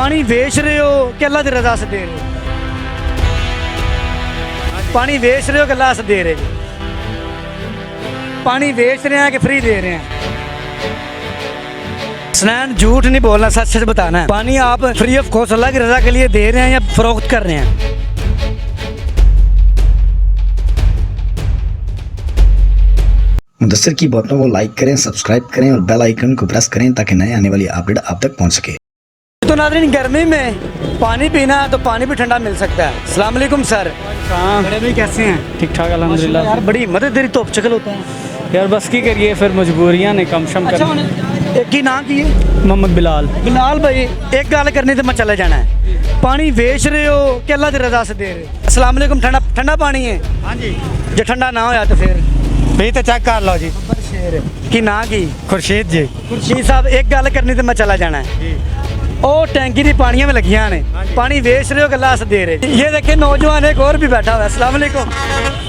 पानी बेच रहे हो कि अल्लाह की रजा से दे रहे हो? पानी बेच रहे हो कि अल्लाह से दे रहे हो? पानी बेच रहे हैं कि फ्री दे रहे हैं? स्नैन झूठ नहीं बोलना, सच सच बताना है। पानी आप फ्री ऑफ कॉस्ट अल्लाह की रजा के लिए दे रहे हैं या फरोख्त कर रहे हैं? मुदस्सिर की बातों को लाइक करें, सब्सक्राइब करें और बेल आइकन को प्रेस करें ताकि नए आने वाली अपडेट आप तक पहुंच सके। तो नाज़रीन, गर्मी में पानी पीना है तो पानी भी ठंडा मिल सकता है। अस्सलाम वालेकुम सर। बड़े भाई कैसे हैं? ठीक ठाक अल्हम्दुलिल्लाह। यार बड़ी हिम्मत है तेरी, तो चकल होता है यार, बस की करिए, फिर मजबूरियां ने कम शम अच्छा कर। एक ही नाम की है मोहम्मद बिलाल। बिलाल भाई, एक गल करनी तो मैं चले जाना है। पानी बेच रहे हो कि अल्लाह की रजा से दे रहे हो? अस्सलाम वालेकुम। ठंडा ठंडा पानी है? हाँ जी। जो ठंडा ना होया तो फिर भी तो चेक कर लो जी। शेर की ना की खुर्शीद जी। खुर्शीद साहब, एक गल करनी तो मैं चला जाना है। ओ टैंकी दी पानियां में लगियां ने, पानी बेच रहे हो कि अल्लाह से दे रहे? ये देखिए नौजवान एक और भी बैठा हुआ है। अस्सलाम वालेकुम।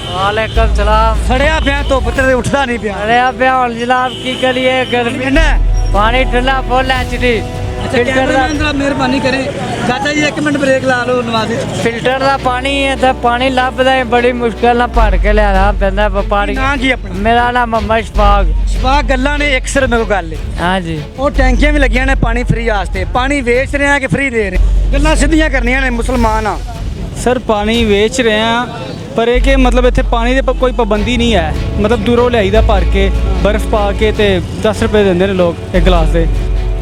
वालेकुम सलाम। सड़िया पिया, धुप्प ते उठदा नहीं पिया। अरे आप जनाब की करिए, गर्मी ठंडा है? पानी ठंडा फुल एचडी। अच्छा मेहरबानी करें चाचा जी, एक मिनट ब्रेक ला लो नवाज़। फिल्टर का पानी है तो पानी लभदा है, बड़ी मुश्किल ना भर के लियाना पैंदा पानी। ना की अपना? मेरा नाम मोहम्मद शफाक। शफाक गल्लां ने एक सिर मेरे को गल है। हाँ जी। ਉਹ ਟੈਂਕੀਆਂ ਵੀ ਲੱਗੀਆਂ ਨੇ ਪਾਣੀ ਫ੍ਰੀ ਵਾਸਤੇ। ਪਾਣੀ ਵੇਚ ਰਹੇ ਆ ਕਿ ਫ੍ਰੀ ਦੇ ਰਹੇ? ਗੱਲਾਂ ਸਿੱਧੀਆਂ ਕਰਨੀਆਂ ਨੇ, ਮੁਸਲਮਾਨ ਆ। सर पानी बेच रहे हैं, पर एक मतलब इतने पानी की कोई पाबंदी नहीं है। मतलब दूरों लियाईदा भर के बर्फ पा के ते 10 रुपए देंगे लोग एक गिलास दे।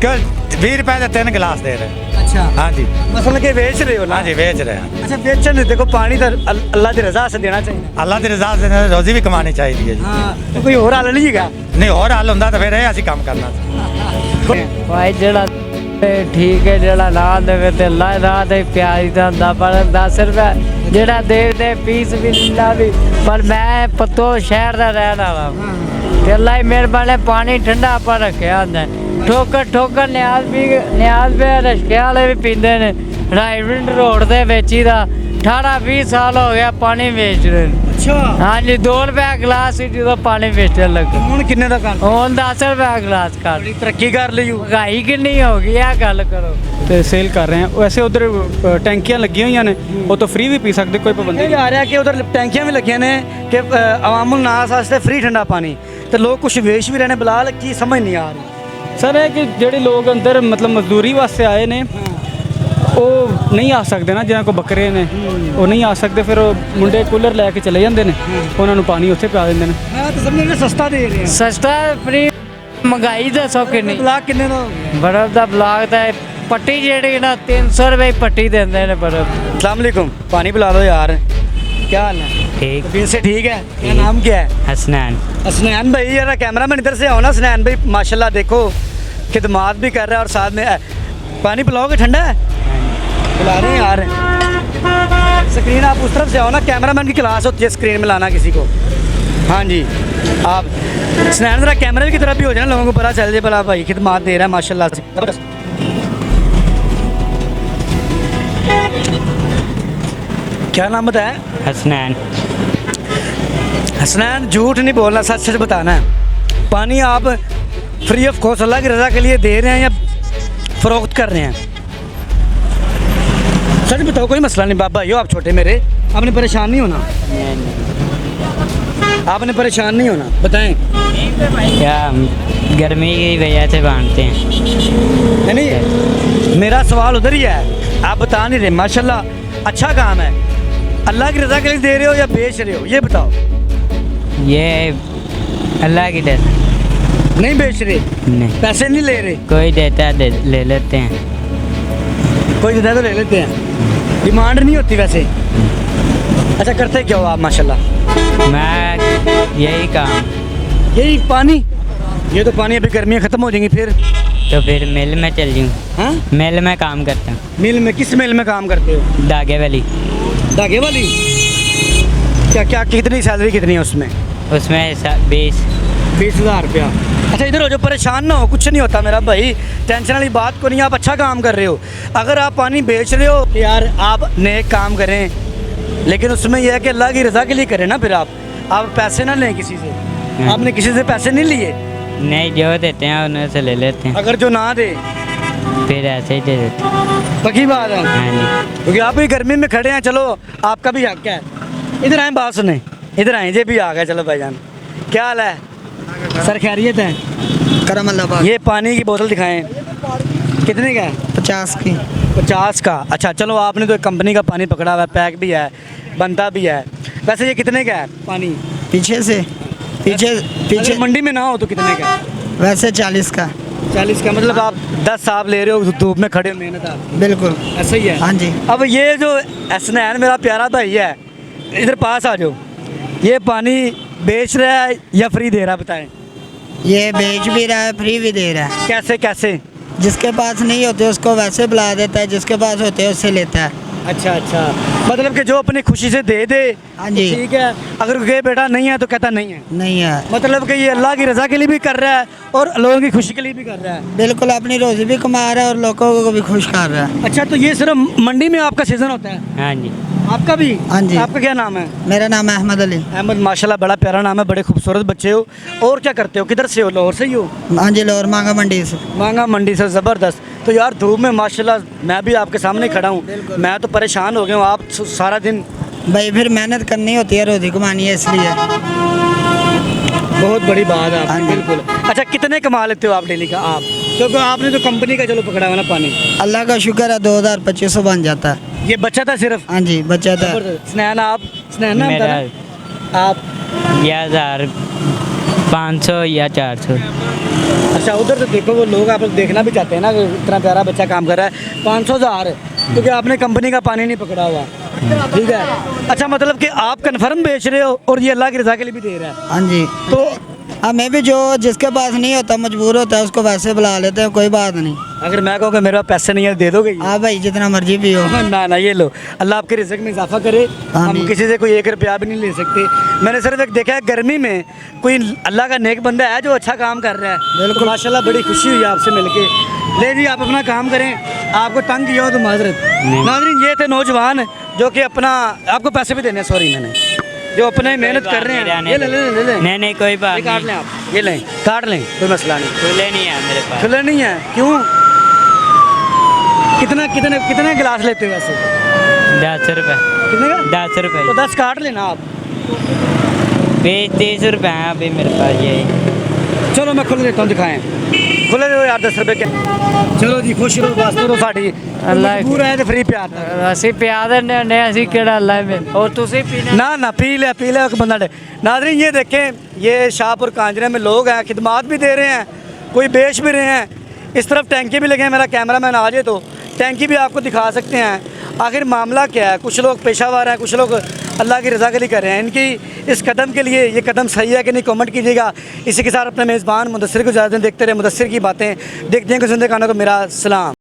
कल 20 रुपए के 3 गिलास दे रहे। अच्छा हाँ जी। मतलब कि बेच रहे हो ना? हाँ जी, बेच रहे हैं। अच्छा, बेचन देखो, पानी तो अल्लाह की रजा से देना चाहिए। अल्लाह की रजा से रोजी भी कमानी चाहिए जी। हाँ, तो कोई और हल नहीं है? नहीं, और हल होंदा तो फिर ये असीं काम करना सी। भाई जड़ा ठीक है, जड़ा ना देवे ते अल्लाह राह ते प्यारी दा हुंदा, पर 10 रुपए जड़ा दे दे पीस भी ला भी। पर मैं पत्तो शहर दा रहना वा ते अल्लाह ही मेहरबान है, पानी ठंडा पर रखया हुंदा है। ठोकर ठोकर न्याज भी रश्के वाले भी पींदे ने। राइविंड रोड दे बेच ही दा 18-20 साल हो गया पानी बेच रहे। अच्छा। हाँ जी, 2 रुपए गिलास ही जो पानी बेचने लगे। ਹੁਣ ਕਿੰਨੇ ਦਾ ਕਰ? ਹੁਣ 10 रुपए गिलास कर। बड़ी तरक्की कर ली हो। महंगाई कितनी होगी यह गल करो। तो सेल कर रहे हैं। वैसे उधर टैंकियां लगी हुई ने, वो तो फ्री भी पी सकते, कोई पाबंदी ਇਹ नहीं। ਆ ਰਿਹਾ ਕਿ ਉਧਰ ਟੈਂਕੀਆਂ ਵੀ ਲੱਗੀਆਂ ਨੇ ਕਿ ਆਵਾਮੁਲ ਨਾਸ ਵਾਸਤੇ ਫ੍ਰੀ ਠੰਡਾ ਪਾਣੀ, ਤੇ ਲੋਕ ਕੁਝ ਵੇਚ ਵੀ ਰਹੇ ਨੇ। ਬਿਲਾਲ ਕੀ ਸਮਝ ਨਹੀਂ ਆ ਰਹੀ? सर है कि ਜਿਹੜੇ लोग अंदर मतलब मजदूरी वास्ते आए ने, वो नहीं आ सकते ना, जिन्होंने को बकरे ने वो नहीं आ सकते। फिर वो मुंडे कूलर लैके चले जाते हैं, उन्होंने पानी उत्थे पिला देंगे ने। ਮੈਂ ਤਾਂ ਸਮਝਿਆ ਕਿ ਸਸਤਾ ਦੇ ਰਹੇ ਆ। सस्ता फ्री महंगाई दसो किन्नी। ਬਲਾਕ ਕਿੰਨੇ ਦਾ ਹੋ ਗਿਆ? बर्फ का ब्लॉक तो पट्टी जेड़ी ना 300 रुपए की पट्टी देंगे ने बर्फ। अस्सलाम वालेकुम। पानी पिला दो यार। क्या हाल है? ठीक। तबीयत से ठीक है? क्या नाम क्या है? हसनैन। हसनैन भाई, यार कैमरामैन इधर से आओ ना। हसनैन भाई माशाल्लाह देखो खिदमात भी कर रहा है और साथ में पानी पिलाओगे? ठंडा है? पिला रहे हैं यार। स्क्रीन आप उस तरफ से आओ ना, कैमरामैन की क्लास होती है स्क्रीन में लाना किसी को। हाँ जी, आप हसनैन जरा कैमरे की तरफ भी हो जाए, लोगों को पता चल जाए भला भाई खिदमात दे रहा है माशाल्लाह से। क्या नाम बताया? हसनैन। हसनैन झूठ नहीं बोलना, सच सच बताना है। पानी आप फ्री ऑफ कॉस्ट अल्लाह की रजा के लिए दे रहे हैं या फरोख्त कर रहे हैं? सच बताओ, कोई मसला नहीं बाबा यो, आप छोटे मेरे, आपने परेशान नहीं होना। आपने परेशान नहीं होना, बताएं। क्या गर्मी की वजह से बांधते हैं? नहीं, मेरा सवाल उधर ही है, आप बता नहीं रहे। माशाल्लाह अच्छा काम है। अल्लाह की रजा के लिए दे रहे हो या बेच रहे हो, ये बताओ। ये अल्लाह की डर नहीं बेच रहे, नहीं, पैसे नहीं ले रहे, कोई देता है ले लेते हैं। कोई देता है तो ले लेते हैं, डिमांड नहीं होती वैसे। अच्छा, करते क्या हो आप माशाल्लाह? मैं यही काम। यही पानी? ये तो पानी अभी गर्मियाँ ख़त्म हो जाएंगी फिर? तो फिर मिल में चल जाऊँ। हाँ, मिल में काम करता हूँ। मिल में? किस मिल में काम करते हो? धागे वाली। धागे वाली? क्या क्या कितनी सैलरी कितनी है उसमें? उसमें 20,000 रुपया। अच्छा, इधर हो जो, परेशान ना हो, कुछ नहीं होता मेरा भाई, टेंशन वाली बात को नहीं। आप अच्छा काम कर रहे हो। अगर आप पानी बेच रहे हो यार, आप नेक काम करें, लेकिन उसमें यह है कि अल्लाह की रज़ा के लिए करें ना। फिर आप पैसे ना लें किसी से। आपने किसी से पैसे नहीं लिए? नहीं, जो देते हैं उन्हें से ले लेते हैं। अगर जो ना दे फिर ऐसे ही दे देते। पक्की बात है, हाँ जी। क्योंकि आप भी गर्मी में खड़े हैं, चलो आपका भी हक है। इधर आए, बात सुने, इधर आए, ये भी आ गए। चलो भाईजान, क्या हाल है सर, खैरियत है? करम अल्लाह। ये पानी की बोतल दिखाएं, कितने का है? 50 की। 50 का। अच्छा चलो, आपने तो एक कंपनी का पानी पकड़ा हुआ है, पैक भी है, बनता भी है। वैसे ये कितने का है पानी? पीछे से पीछे अगर मंडी में ना हो तो कितने का है? वैसे 40 का। 40 का, मतलब आप 10 आप ले रहे हो, धूप में खड़े हो, मेहनत आप, बिल्कुल ऐसा ही है। हाँ जी। अब ये जो हसनैन मेरा प्यारा भाई है, इधर पास आ जाओ, ये पानी बेच रहा है या फ्री दे रहा है, बताएं? ये बेच भी रहा है, फ्री भी दे रहा है। कैसे कैसे? जिसके पास नहीं होते उसको वैसे बुला देता है, जिसके पास होते हैं उससे लेता है। अच्छा अच्छा, मतलब कि जो अपनी खुशी से दे दे, हाँ जी। ठीक है। अगर कोई बेटा नहीं है तो कहता नहीं है, नहीं है, मतलब कि ये अल्लाह की रज़ा के लिए भी कर रहा है और लोगों की खुशी के लिए भी कर रहा है। बिल्कुल अपनी रोजी भी कमा रहा है और लोगों को भी खुश कर रहा है। अच्छा, तो ये सिर्फ मंडी में आपका सीज़न होता है? हाँ जी। आपका भी? हाँ जी। आपका क्या नाम है? मेरा नाम है अहमद अली। अहमद, माशाल्लाह बड़ा प्यारा नाम है, बड़े खूबसूरत बच्चे हो। और क्या करते हो, किधर से हो? लाहौर से ही हो? हाँ जी, लाहौर मांगा मंडी से। मांगा मंडी से, ज़बरदस्त। तो यार धूप में माशाल्लाह मैं भी आपके सामने खड़ा हूँ, मैं तो परेशान हो गया हूँ। आप सारा दिन, भाई फिर मेहनत करनी होती है, रोजी कमानी है, इसलिए। बहुत बड़ी बात है हाँ आपकी, जी। बिल्कुल। अच्छा, कितने कमा लेते हो आप डेली का आप? क्योंकि आपने तो कंपनी का चलो पकड़ा हुआ ना पानी। अल्लाह का शुक्र है 2025 बन जाता है। ये बच्चा था सिर्फ? हाँ जी, बचा था। स्नैन, आप स्नैन नाम था मेरा ना? आप? या 1500 या 400। अच्छा, उधर तो देखो वो लोग, आप लोग देखना भी चाहते हैं ना कि इतना प्यारा बच्चा काम कर रहा है। 500,000, क्योंकि आपने कंपनी का पानी नहीं पकड़ा हुआ, ठीक है। अच्छा, मतलब कि आप कन्फर्म बेच रहे हो और ये अल्लाह की रज़ा के लिए भी दे रहा है। हाँ जी। तो हमें भी जो जिसके पास नहीं होता मजबूर होता है उसको वैसे बुला लेते हैं, कोई बात नहीं। अगर मैं कहूँ कि मेरे पास पैसे नहीं है, दे दोगे? हाँ भाई, जितना मर्जी भी हो। ना ना, ये लो, अल्लाह आपके रिज़्क़ में इजाफा करे। हम आमीन। किसी से कोई 1 रुपया भी नहीं ले सकते। मैंने सिर्फ एक देखा है, गर्मी में कोई अल्लाह का नेक बंदा है जो अच्छा काम कर रहा है। बिल्कुल। तो माशाल्लाह बड़ी खुशी हुई आपसे मिलके। ले जी, आप अपना काम करें, आपको तंग किया हो तो माजरत। नाज़रीन, ये थे नौजवान जो कि अपना, आपको पैसे भी देने हैं, सॉरी, मैंने, जो अपने मेहनत कर रहे हैं। ये ले लें। नहीं कोई बात ये काट नहीं। लें आप, ये लें, काट लें, कोई मसला नहीं। खुले नहीं है मेरे पास। खुले नहीं है? क्यों? कितना कितने कितने गिलास लेते हो वैसे? 10 रुपये। कितने का? 10 रुपये। तो 10 काट लेना आप। 30 रुपये हैं अभी मेरे पास ये। चलो मैं खुले देता हूँ, दिखाएं। खुले दो यार, 10 रुपये के। चलो जी, खुश रहो, वास्ते रहो साड़ी। अल्लाह मजबूर है तो फ्री प्यार था। ਅਸੀਂ ਪਿਆ ਦਿੰਦੇ ਹੁੰਦੇ ਹਾਂ, ਅਸੀਂ ਕਿਹੜਾ ਅੱਲਾ में। और तुसी पीना? ना ना, पी ले एक बंदा डे। नाज़रीन, ये देखें, ये शाहपुर कांजरे में लोग हैं, खिदमात भी दे रहे हैं, कोई बेच भी रहे हैं। इस तरफ टैंकी भी लगे हैं, मेरा कैमरा मैन आ जाए तो टैंकी भी आपको दिखा सकते हैं। आखिर मामला क्या है? कुछ लोग पेशावर हैं, कुछ लोग अल्लाह की रज़ा के लिए कर रहे हैं। इनकी इस कदम के लिए ये कदम सही है कि नहीं, कमेंट कीजिएगा। इसी के साथ अपने मेज़बान मुदस्सिर को इजाज़त दें। देखते रहे मुदस्सिर की बातें, देखते हैं कि सुनते खाना को मेरा सलाम।